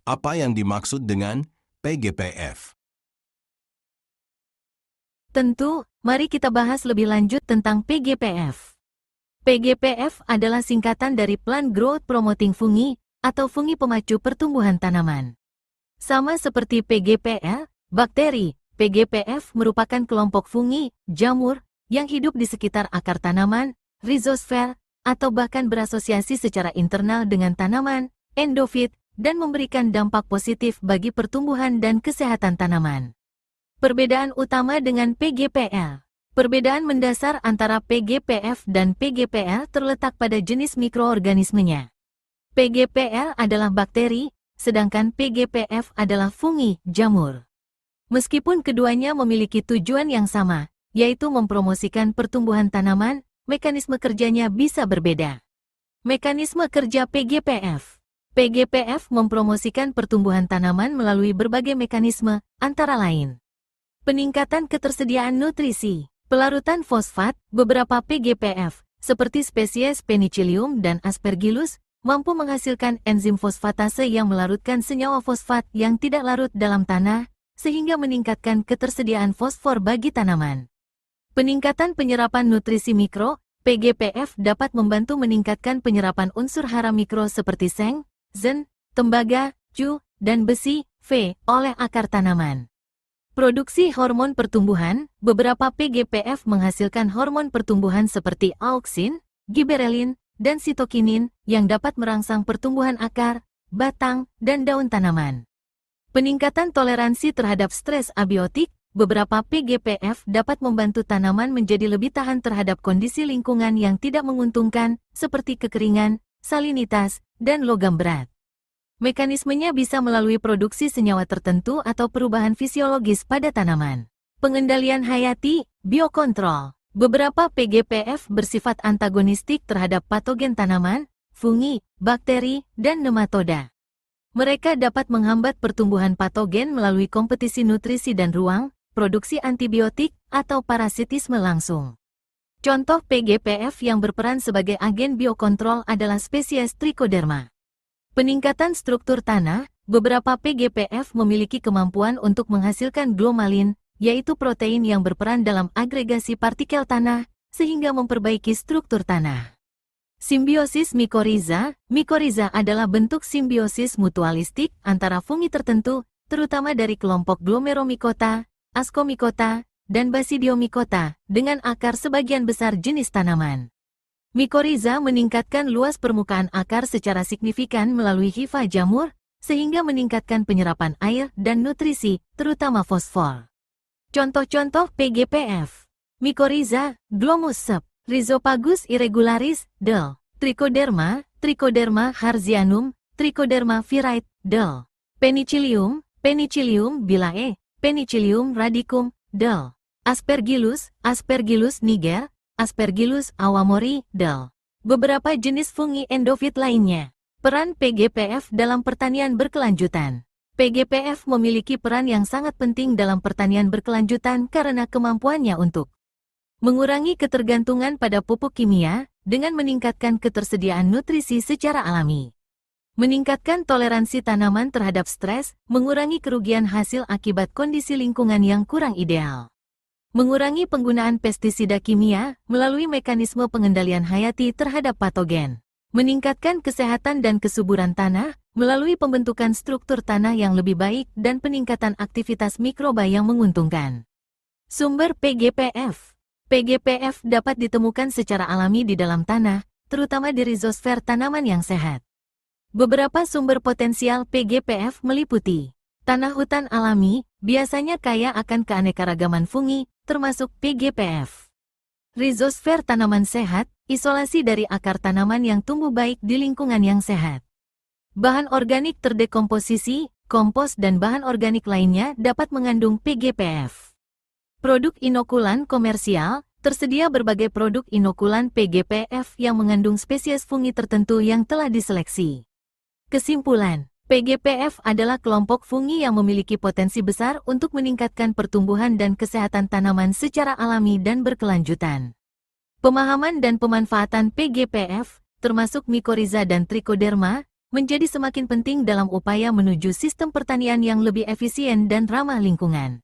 Apa yang dimaksud dengan PGPF? Tentu, mari kita bahas lebih lanjut tentang PGPF. PGPF adalah singkatan dari Plant Growth Promoting Fungi, atau fungi pemacu pertumbuhan tanaman. Sama seperti PGPL, bakteri, PGPF merupakan kelompok fungi, jamur, yang hidup di sekitar akar tanaman, rhizosfer, atau bahkan berasosiasi secara internal dengan tanaman, endofit, dan memberikan dampak positif bagi pertumbuhan dan kesehatan tanaman. Perbedaan utama dengan PGPL. Perbedaan mendasar antara PGPF dan PGPL terletak pada jenis mikroorganismenya. PGPL adalah bakteri, sedangkan PGPF adalah fungi, jamur. Meskipun keduanya memiliki tujuan yang sama, yaitu mempromosikan pertumbuhan tanaman, mekanisme kerjanya bisa berbeda. Mekanisme kerja PGPF. PGPF mempromosikan pertumbuhan tanaman melalui berbagai mekanisme, antara lain peningkatan ketersediaan nutrisi, pelarutan fosfat. Beberapa PGPF, seperti spesies Penicillium dan Aspergillus, mampu menghasilkan enzim fosfatase yang melarutkan senyawa fosfat yang tidak larut dalam tanah, sehingga meningkatkan ketersediaan fosfor bagi tanaman. Peningkatan penyerapan nutrisi mikro, PGPF dapat membantu meningkatkan penyerapan unsur hara mikro seperti seng, zen, tembaga, cu, dan besi, V, oleh akar tanaman. Produksi hormon pertumbuhan, beberapa PGPF menghasilkan hormon pertumbuhan seperti auksin, giberelin, dan sitokinin, yang dapat merangsang pertumbuhan akar, batang, dan daun tanaman. Peningkatan toleransi terhadap stres abiotik, beberapa PGPF dapat membantu tanaman menjadi lebih tahan terhadap kondisi lingkungan yang tidak menguntungkan, seperti kekeringan, salinitas, dan logam berat. Mekanismenya bisa melalui produksi senyawa tertentu atau perubahan fisiologis pada tanaman. Pengendalian hayati, biokontrol. Beberapa PGPF bersifat antagonistik terhadap patogen tanaman, fungi, bakteri, dan nematoda. Mereka dapat menghambat pertumbuhan patogen melalui kompetisi nutrisi dan ruang, produksi antibiotik, atau parasitisme langsung. Contoh PGPF yang berperan sebagai agen biokontrol adalah spesies Trichoderma. Peningkatan struktur tanah, beberapa PGPF memiliki kemampuan untuk menghasilkan glomalin, yaitu protein yang berperan dalam agregasi partikel tanah, sehingga memperbaiki struktur tanah. Simbiosis mikoriza. Mikoriza adalah bentuk simbiosis mutualistik antara fungi tertentu, terutama dari kelompok Glomeromycota, Ascomycota, dan Basidiomycota, dengan akar sebagian besar jenis tanaman. Mikoriza meningkatkan luas permukaan akar secara signifikan melalui hifa jamur, sehingga meningkatkan penyerapan air dan nutrisi, terutama fosfor. Contoh-contoh PGPF. Mikoriza, Glomus sep, Rhizopagus irregularis, Del. Trichoderma, Trichoderma harzianum, Trichoderma viride, Del. Penicillium, Penicillium bilae, Penicillium radicum, Del. Aspergillus, Aspergillus niger, Aspergillus awamori, Del. Beberapa jenis fungi endofit lainnya. Peran PGPF dalam pertanian berkelanjutan. PGPF memiliki peran yang sangat penting dalam pertanian berkelanjutan karena kemampuannya untuk mengurangi ketergantungan pada pupuk kimia dengan meningkatkan ketersediaan nutrisi secara alami. Meningkatkan toleransi tanaman terhadap stres, mengurangi kerugian hasil akibat kondisi lingkungan yang kurang ideal. Mengurangi penggunaan pestisida kimia melalui mekanisme pengendalian hayati terhadap patogen. Meningkatkan kesehatan dan kesuburan tanah melalui pembentukan struktur tanah yang lebih baik dan peningkatan aktivitas mikroba yang menguntungkan. Sumber PGPF. PGPF dapat ditemukan secara alami di dalam tanah, terutama di rhizosfer tanaman yang sehat. Beberapa sumber potensial PGPF meliputi tanah hutan alami, biasanya kaya akan keanekaragaman fungi, termasuk PGPF. Rhizosfer tanaman sehat, isolasi dari akar tanaman yang tumbuh baik di lingkungan yang sehat. Bahan organik terdekomposisi, kompos dan bahan organik lainnya dapat mengandung PGPF. Produk inokulan komersial, tersedia berbagai produk inokulan PGPF yang mengandung spesies fungi tertentu yang telah diseleksi. Kesimpulan, PGPF adalah kelompok fungi yang memiliki potensi besar untuk meningkatkan pertumbuhan dan kesehatan tanaman secara alami dan berkelanjutan. Pemahaman dan pemanfaatan PGPF, termasuk mikoriza dan trichoderma, menjadi semakin penting dalam upaya menuju sistem pertanian yang lebih efisien dan ramah lingkungan.